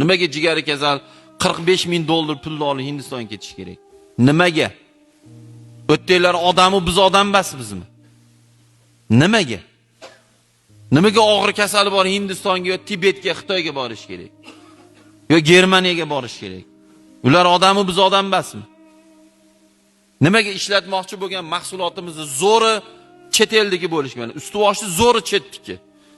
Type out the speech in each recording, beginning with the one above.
Nimaga jigari kasal 45 ming dollar pulni olib Hindistonga ketish kerak? Nimaga? O'tdeklar odammi, biz odam emasmizmi? Nimaga? Nimaga og'ir kasali bor Hindistonga yo Tibetga, Xitoyga borish kerak? Yo Germaniyaga borish kerak? Ular odammi, biz odam emasmi? Nimaga ishlatmoqchi bo'lgan mahsulotimizni zo'ri chet eldagi bo'lishgan? Ustivoshni zo'ri chetdiki,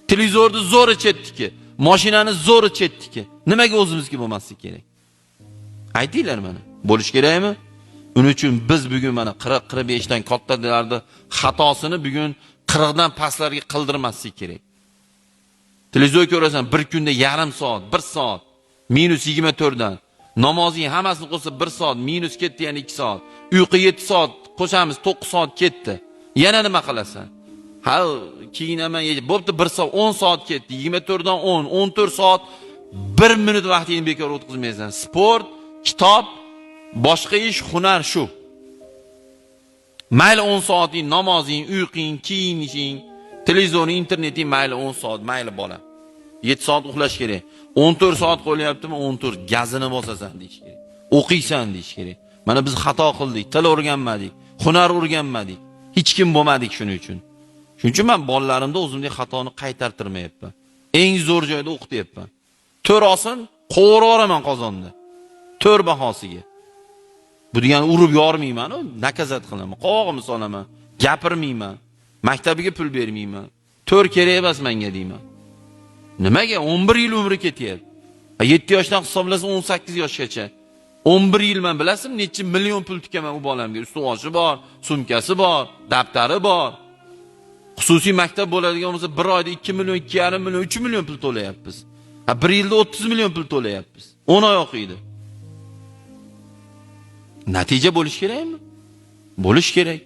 televizorni zo'ri chetdiki, mashinani zo'ri chetdiki. Nimaga o'zimizga bo'lmasligi kerak? Aytinglar mana. Bo'lish kerakmi? Uning uchun biz bugun mana 40-45 dan kattalarning xatosini bugun 40 dan pastlarga qildirmaslik kerak. Televizor ko'rasan, bir kunda yarim soat, 1 soat, -24 dan. Namozing hammasini qo'shsa 1 soat, minus ketdi, yana 2 soat. Uyqu 7 soat, qo'shamiz 9 soat ketdi. Yana nima qilasan? Ha, keyin ham bo'pti 1 soat, 10 soat ketdi. 24 dan 10, 14 soat 1 minut vaqtingni bekor o'tkazmaysan. Sport, kitob, boshqa ish, hunar shu. Mayli 10 soating namozing, uyqing, kiyinishing, televizoring, interneting mayli 10 soat, mayli bola. 7 soat uxlash kerak. 14 soat qo'lyaptimi? 14 gazini bosasan deyish kerak. O'qiysan deyish kerak. Mana biz xato qildik, til o'rganmadik, hunar o'rganmadik. Hech kim bo'lmadik shuning uchun. Shuning uchun men bolalarimda o'zimning xatoni qaytartirmayapman. Eng zo'r joyda o'qityapman. 4 olsin, qo'viraman qozonda. 4 bahosiga. Bu degani urib yormayman, nakazat qilaman, qovog'imni solaman, gapirmayman, maktabiga pul bermayman. 4 kerak emas menga deyman. Nimaga 11 yil umri ketyapti? 7 yoshdan hisoblasa 18 yoshgacha. 11 yil men bilasizmi, necha million pul tikaman u bolamga. Ustuvoshi bor, sumkasi bor, daftari bor. Xususiy maktab bo'ladigan bo'lsa 1 oyda 2 million, 2,5 million, 3 million pul to'layapmiz. 1 yilda 30 million pul to'layapmiz. 10 oy o'qiydi. Natija bo'lish kerakmi? Bo'lish kerak.